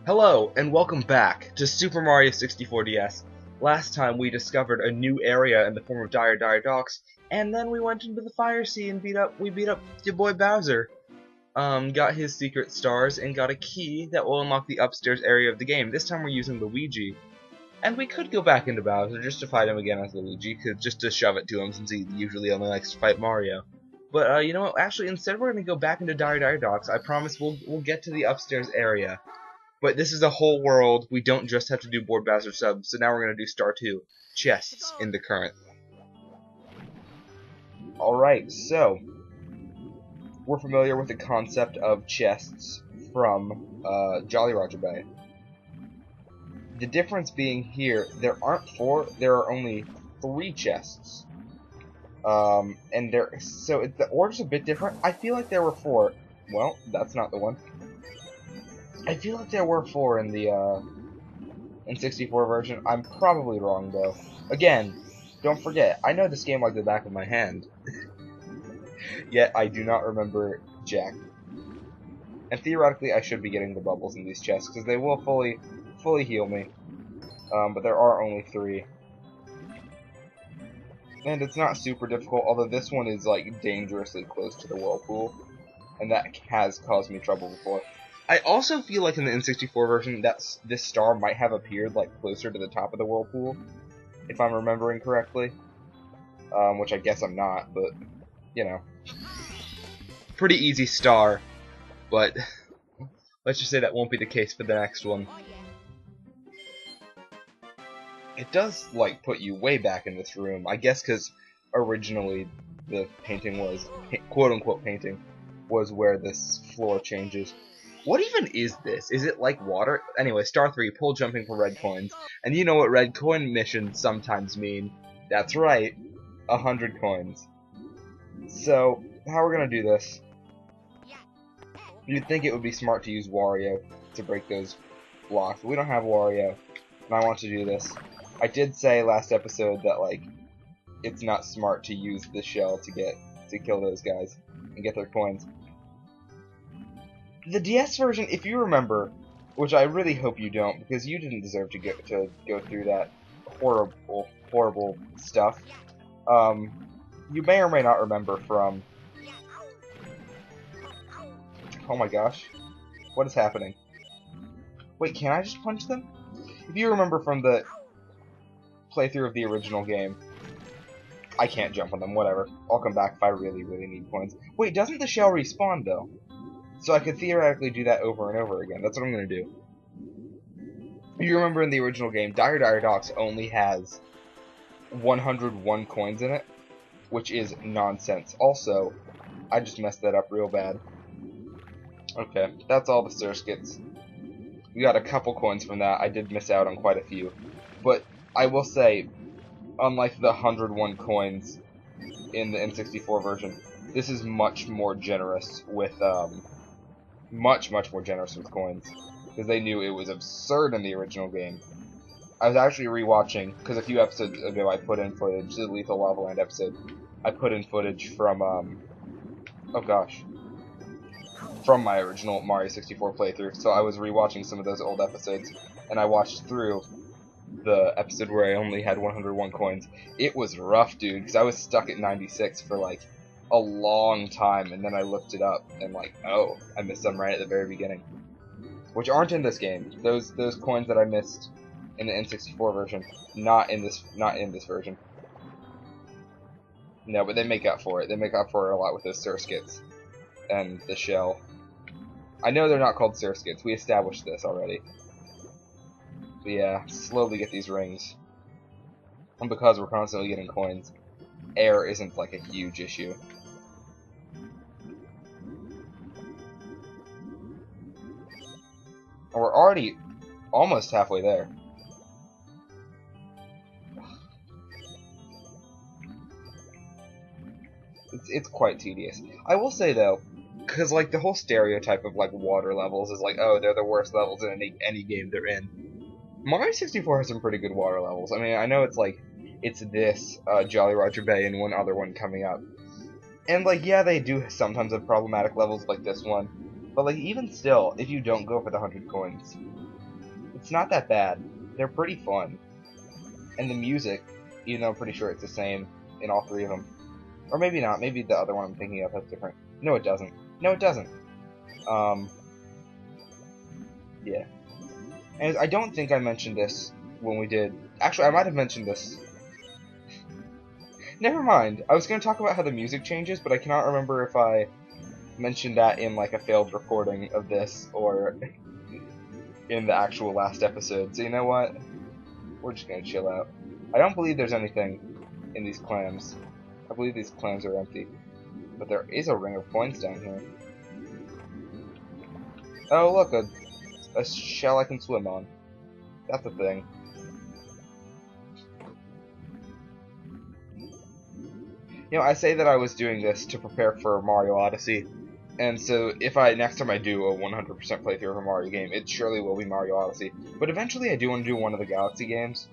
Hello, and welcome back to Super Mario 64 DS. Last time we discovered a new area in the form of Dire Docks, and then we went into the Fire Sea and beat up your boy Bowser. Got his secret stars and got a key that will unlock the upstairs area of the game. This time we're using Luigi. And we could go back into Bowser just to fight him again as Luigi, just to shove it to him since he usually only likes to fight Mario. But you know what? Actually, instead we're gonna go back into Dire Docks. I promise we'll get to the upstairs area. But this is a whole world. We don't just have to do board Bowser subs. So now we're gonna do Star 2 chests in the current. All right, so we're familiar with the concept of chests from Jolly Roger Bay. The difference being here, there aren't 4, there are only 3 chests. And the order's a bit different. I feel like there were 4. Well, that's not the one. I feel like there were 4 in the N64 version. I'm probably wrong though. Again, don't forget, I know this game like the back of my hand. Yet I do not remember jack. And theoretically, I should be getting the bubbles in these chests because they will fully heal me. But there are only 3. And it's not super difficult, although this one is like dangerously close to the whirlpool, and that has caused me trouble before. I also feel like in the N64 version that this star might have appeared like closer to the top of the whirlpool, if I'm remembering correctly. Which I guess I'm not, but you know, pretty easy star. But let's just say that won't be the case for the next one. It does, like, put you way back in this room, I guess because originally the painting was, quote-unquote painting, was where this floor changes. What even is this? Is it like water? Anyway, Star 3, pull jumping for red coins. And you know what red coin missions sometimes mean. That's right, 100 coins. So, how we're gonna do this? You'd think it would be smart to use Wario to break those blocks, but we don't have Wario, and I want to do this. I did say last episode that like it's not smart to use the shell to kill those guys and get their coins. The DS version, if you remember, which I really hope you don't, because you didn't deserve to go through that horrible stuff. You may or may not remember from. Oh my gosh, what is happening? Wait, can I just punch them? If you remember from the playthrough of the original game, I can't jump on them, whatever. I'll come back if I really need coins. Wait, doesn't the shell respawn though? So I could theoretically do that over and over again. That's what I'm gonna do. If you remember in the original game, Dire Docks only has 101 coins in it, which is nonsense. Also, I just messed that up real bad. Okay, that's all the circuits. We got a couple coins from that. I did miss out on quite a few. But I will say, unlike the 101 coins in the N64 version, this is much more generous with, much more generous with coins. Because they knew it was absurd in the original game. I was actually rewatching, because a few episodes ago I put in footage, the Lethal Lava Land episode, I put in footage from, oh gosh, from my original Mario 64 playthrough, so I was rewatching some of those old episodes, and I watched through the episode where I only had 101 coins. It was rough, dude, because I was stuck at 96 for like a long time, and then I looked it up, and like, oh, I missed some right at the very beginning, which aren't in this game. Those coins that I missed in the N64 version, not in this version. No, but they make up for it. They make up for it a lot with those circuits and the shell. I know they're not called circuits. We established this already. But yeah, slowly get these rings. And because we're constantly getting coins, air isn't like a huge issue. And we're already almost halfway there. It's quite tedious. I will say though, because like the whole stereotype of like water levels is like, oh, they're the worst levels in any game they're in. Mario 64 has some pretty good water levels. I mean, I know it's like, it's this, Jolly Roger Bay and one other one coming up. And like, yeah, they do sometimes have problematic levels like this one. But like, even still, if you don't go for the 100 coins, It's not that bad. They're pretty fun. And the music, even though I'm pretty sure it's the same in all three of them. Or maybe not. Maybe the other one I'm thinking of has different. No, it doesn't. No, it doesn't. Yeah. And I don't think I mentioned this when we did... Actually, I might have mentioned this. Never mind. I was going to talk about how the music changes, but I cannot remember if I mentioned that in like a failed recording of this or in the actual last episode. So you know what? We're just going to chill out. I don't believe there's anything in these clams. I believe these clams are empty. But there is a ring of coins down here. Oh, look, a shell I can swim on. That's a thing. You know, I say that I was doing this to prepare for Mario Odyssey, and so if next time I do a 100% playthrough of a Mario game, it surely will be Mario Odyssey. But eventually I do want to do one of the Galaxy games,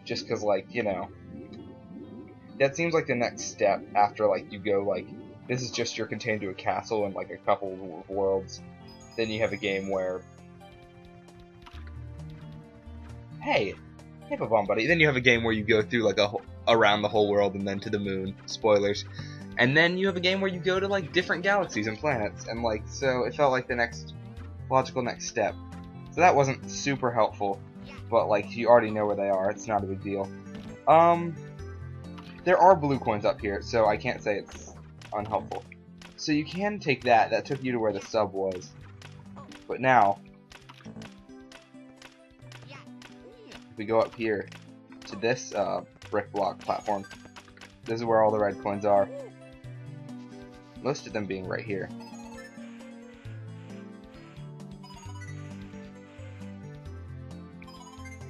just because, like, you know, that seems like the next step after, like, you go, like, this is just you're contained to a castle and, like, a couple of worlds. Then you have a game where... Hey, Bomb Buddy. Then you have a game where you go through, like, around the whole world and then to the moon. Spoilers. And then you have a game where you go to, like, different galaxies and planets. And, like, so it felt like the logical next step. So that wasn't super helpful. But, like, you already know where they are. It's not a big deal. There are blue coins up here, so I can't say it's unhelpful. So you can take that. That took you to where the sub was. But now, if we go up here to this brick block platform, this is where all the red coins are. Most of them being right here.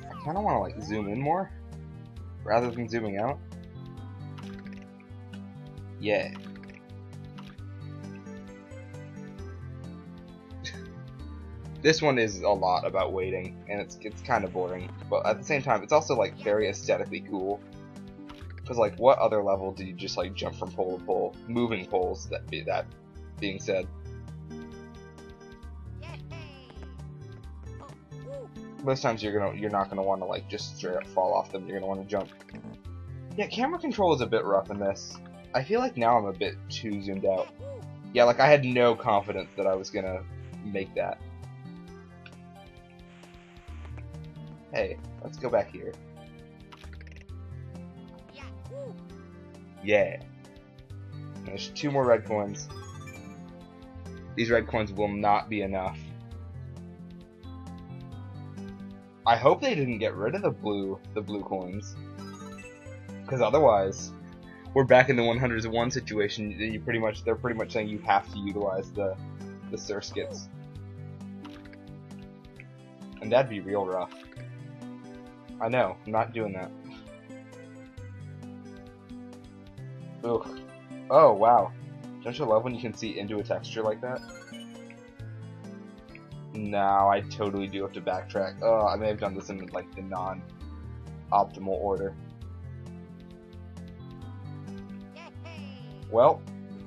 I kind of want to like zoom in more rather than zooming out. Yeah. This one is a lot about waiting, and it's kind of boring, but at the same time, it's also like very aesthetically cool. Because like, what other level do you just like jump from pole to pole, moving poles? That being said, most times you're not gonna want to like just straight up fall off them. You're gonna want to jump. Yeah, camera control is a bit rough in this. I feel like now I'm a bit too zoomed out. Yeah, like I had no confidence that I was gonna make that. Hey, let's go back here. Yeah. There's 2 more red coins. These red coins will not be enough. I hope they didn't get rid of the blue coins. Because otherwise, we're back in the 100s-1 situation. They're pretty much saying you have to utilize the circuits. And that'd be real rough. I know, I'm not doing that. Ugh. Oh, wow. Don't you love when you can see into a texture like that? No, I totally do have to backtrack. Oh, I may have done this in, like, the non-optimal order. Well,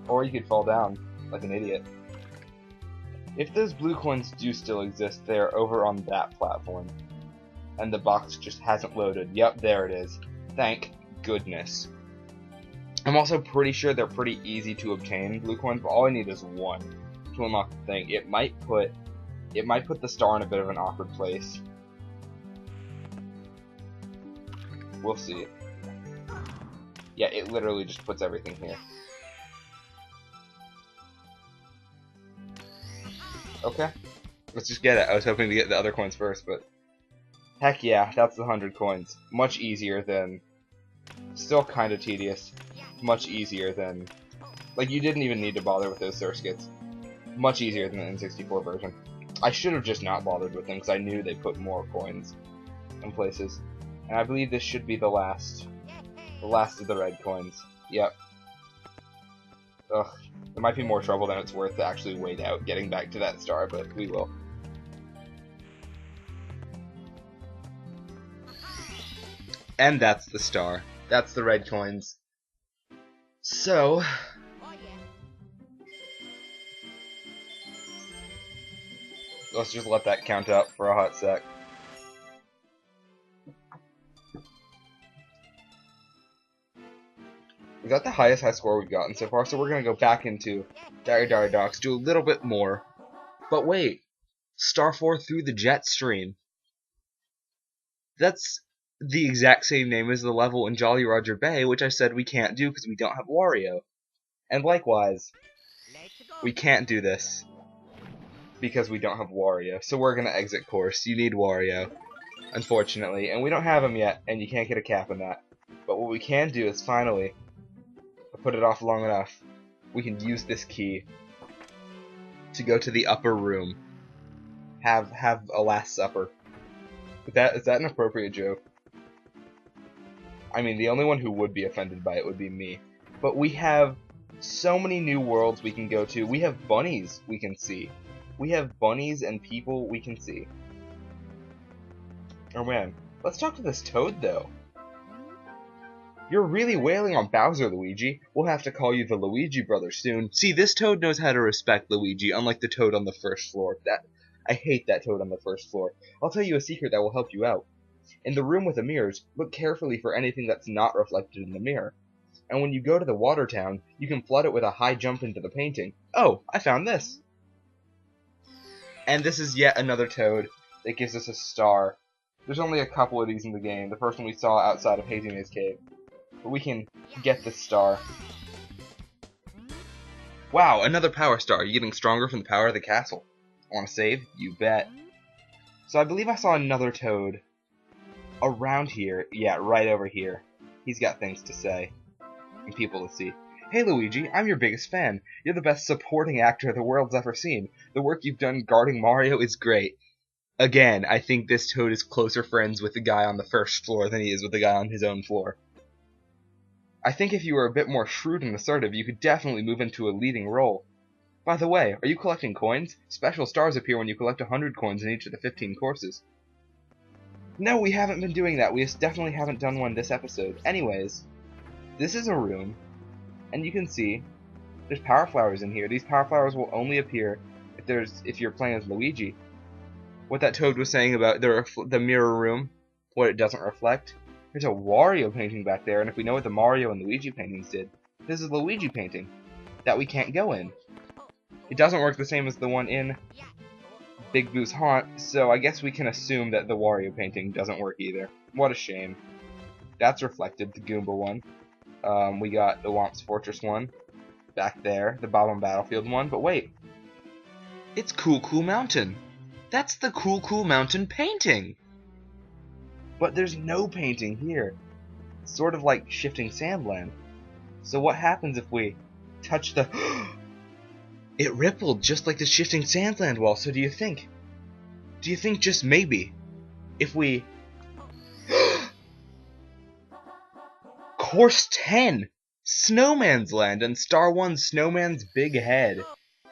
or you could fall down, like an idiot. If those blue coins do still exist, they're over on that platform. And the box just hasn't loaded. Yep, there it is. Thank goodness. I'm also pretty sure they're pretty easy to obtain, blue coins, but all I need is 1 to unlock the thing. It might put the star in a bit of an awkward place. We'll see. Yeah, it literally just puts everything here. Okay. Let's just get it. I was hoping to get the other coins first, but... Heck yeah, that's the 100 coins. Much easier than... Still kinda tedious. Much easier than... Like, you didn't even need to bother with those circuits. Much easier than the N64 version. I should have just not bothered with them, because I knew they put more coins in places. And I believe this should be the last. The last of the red coins. Yep. Ugh. There might be more trouble than it's worth to actually wait out getting back to that star, but we will. And that's the star. That's the red coins. So... let's just let that count up for a hot sec. Is that the highest high score we've gotten so far? So we're going to go back into Dire Dire Docks, do a little bit more. But wait, Star 4 through the jet stream. That's the exact same name as the level in Jolly Roger Bay, which I said we can't do because we don't have Wario. And likewise, we can't do this because we don't have Wario. So we're going to exit course. You need Wario, unfortunately. And we don't have him yet, and you can't get a cap on that. But what we can do is finally, put it off long enough, we can use this key to go to the upper room. Have a Last Supper. Is that an appropriate joke? I mean, the only one who would be offended by it would be me. But we have so many new worlds we can go to. We have bunnies we can see. We have bunnies and people we can see. Oh man, let's talk to this Toad though. You're really wailing on Bowser, Luigi. We'll have to call you the Luigi Brothers soon. See, this Toad knows how to respect Luigi, unlike the Toad on the first floor. I hate that Toad on the first floor. I'll tell you a secret that will help you out. In the room with the mirrors, look carefully for anything that's not reflected in the mirror. And when you go to the water town, you can flood it with a high jump into the painting. Oh, I found this! And this is yet another Toad that gives us a star. There's only a couple of these in the game. The first one we saw outside of Hazy Maze Cave. But we can get this star. Wow, another power star. You're getting stronger from the power of the castle. Want to save? You bet. So I believe I saw another Toad around here. Yeah, right over here. He's got things to say. And people to see. Hey Luigi, I'm your biggest fan. You're the best supporting actor the world's ever seen. The work you've done guarding Mario is great. Again, I think this Toad is closer friends with the guy on the first floor than he is with the guy on his own floor. I think if you were a bit more shrewd and assertive, you could definitely move into a leading role. By the way, are you collecting coins? Special stars appear when you collect 100 coins in each of the 15 courses. No, we haven't been doing that. We definitely haven't done one this episode. Anyways, this is a room, and you can see there's power flowers in here. These power flowers will only appear if you're playing as Luigi. What that Toad was saying about the mirror room, what it doesn't reflect. There's a Wario painting back there, and if we know what the Mario and Luigi paintings did, this is a Luigi painting that we can't go in. It doesn't work the same as the one in Big Boo's Haunt, so I guess we can assume that the Wario painting doesn't work either. What a shame. That's reflected, the Goomba one. We got the Womp's Fortress one back there, the Bob-omb Battlefield one, but wait. It's Cool Cool Mountain. That's the Cool Cool Mountain painting! But there's no painting here. It's sort of like Shifting Sandland. So what happens if we touch the... It rippled just like the Shifting Sandland wall, so do you think just maybe, if we... Course 10! Snowman's Land and Star 1 Snowman's Big Head.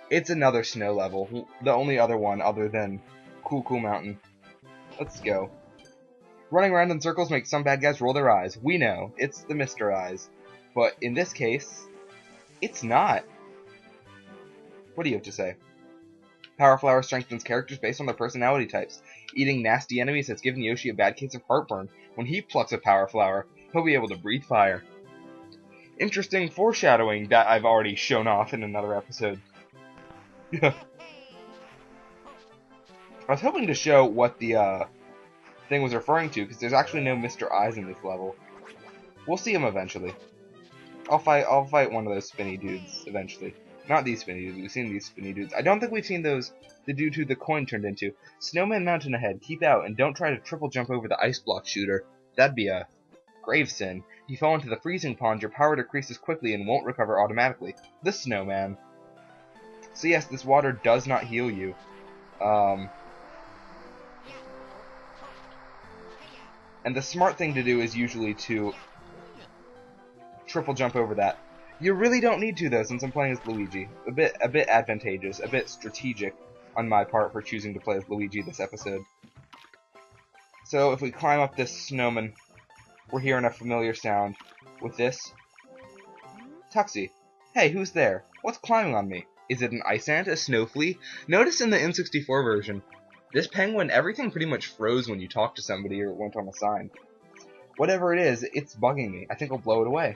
It's another snow level, the only other one other than Cool Cool Mountain. Let's go. Running around in circles makes some bad guys roll their eyes. We know, it's the Mr. Eyes. But in this case, it's not. What do you have to say? Power Flower strengthens characters based on their personality types. Eating nasty enemies has given Yoshi a bad case of heartburn. When he plucks a Power Flower, he'll be able to breathe fire. Interesting foreshadowing that I've already shown off in another episode. I was hoping to show what the thing was referring to, because there's actually no Mr. Eyes in this level. We'll see him eventually. I'll fight one of those spinny dudes eventually. Not these spinny dudes. We've seen these spinny dudes. I don't think we've seen the dude who the coin turned into. Snowman Mountain ahead. Keep out and don't try to triple jump over the ice block shooter. That'd be a grave sin. If you fall into the freezing pond, your power decreases quickly and won't recover automatically. The Snowman. So yes, this water does not heal you. And the smart thing to do is usually to triple jump over that. You really don't need to though, since I'm playing as Luigi. A bit advantageous, a bit strategic on my part for choosing to play as Luigi this episode. So if we climb up this snowman, we're hearing a familiar sound. With this, Tuxie. Hey, who's there? What's climbing on me? Is it an ice ant, a snow flea? Notice in the N64 version, this penguin, everything pretty much froze when you talked to somebody or it went on a sign. Whatever it is, it's bugging me. I think I'll blow it away.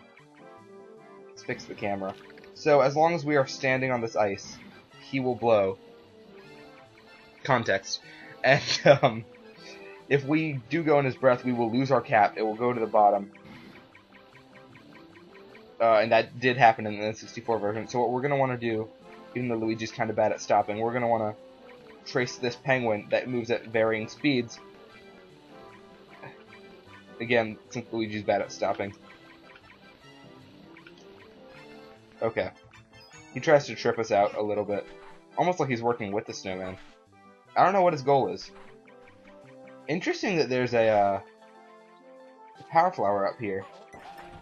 Let's fix the camera. So as long as we are standing on this ice, he will blow. Context. And if we do go in his breath, we will lose our cap. It will go to the bottom. And that did happen in the N64 version. So what we're going to want to do, even though Luigi's kind of bad at stopping, we're going to want to trace this penguin that moves at varying speeds. Again, since Luigi's bad at stopping. Okay. He tries to trip us out a little bit. Almost like he's working with the snowman. I don't know what his goal is. Interesting that there's a power flower up here.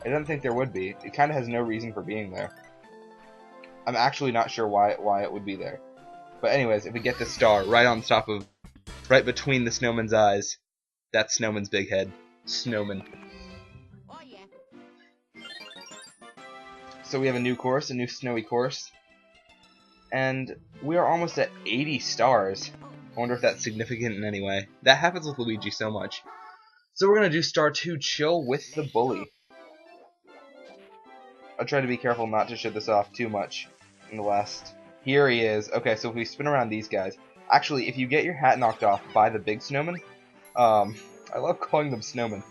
I didn't think there would be. It kind of has no reason for being there. I'm actually not sure why it would be there. But anyways, if we get this star right on top of, right between the snowman's eyes, that's Snowman's big head. Snomin. Oh, yeah. So we have a new course, a new snowy course. And we are almost at 80 stars. I wonder if that's significant in any way. That happens with Luigi so much. So we're going to do Star 2, Chill with the Bully. I'll try to be careful not to show this off too much in the last. Here he is. Okay, so if we spin around these guys. Actually, if you get your hat knocked off by the big snowman, I love calling them snowmen.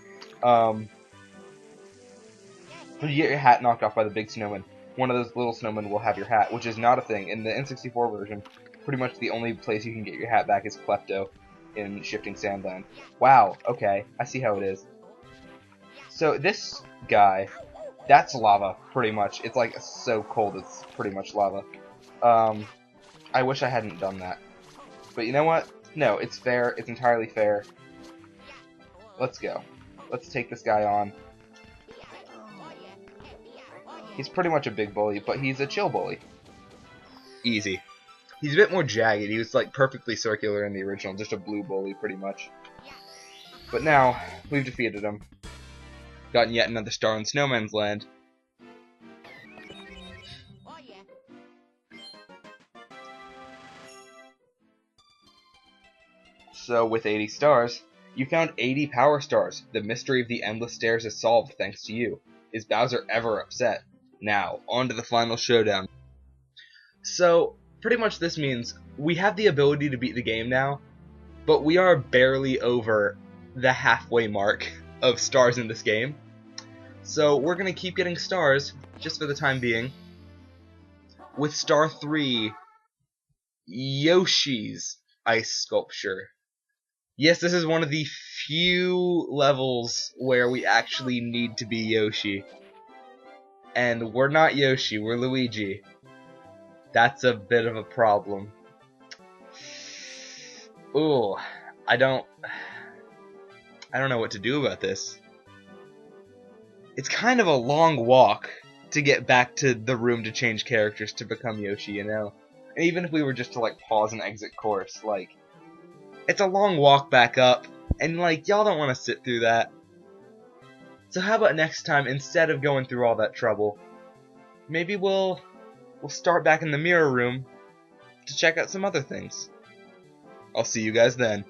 If you get your hat knocked off by the big snowman, one of those little snowmen will have your hat, which is not a thing. In the N64 version, pretty much the only place you can get your hat back is Klepto in Shifting Sandland. Wow, okay, I see how it is. So this guy, that's lava, pretty much. It's like so cold, it's pretty much lava. I wish I hadn't done that. But you know what? No, it's fair, it's entirely fair. Let's go. Let's take this guy on. He's pretty much a big bully, but he's a chill bully. Easy. He's a bit more jagged. He was like perfectly circular in the original, just a blue bully pretty much. But now, we've defeated him. Gotten yet another star in Snowman's Land. So, with 80 stars, you found 80 power stars. The mystery of the endless stairs is solved thanks to you. Is Bowser ever upset? Now, on to the final showdown. So, pretty much this means we have the ability to beat the game now, but we are barely over the halfway mark of stars in this game. So, we're going to keep getting stars, just for the time being. With Star 3, Yoshi's Ice Sculpture. Yes, this is one of the few levels where we actually need to be Yoshi. And we're not Yoshi, we're Luigi. That's a bit of a problem. Ooh, I don't know what to do about this. It's kind of a long walk to get back to the room to change characters to become Yoshi, you know? And even if we were just to like pause and exit course, like, it's a long walk back up, and like, y'all don't want to sit through that. So how about next time, instead of going through all that trouble, maybe we'll start back in the mirror room to check out some other things. I'll see you guys then.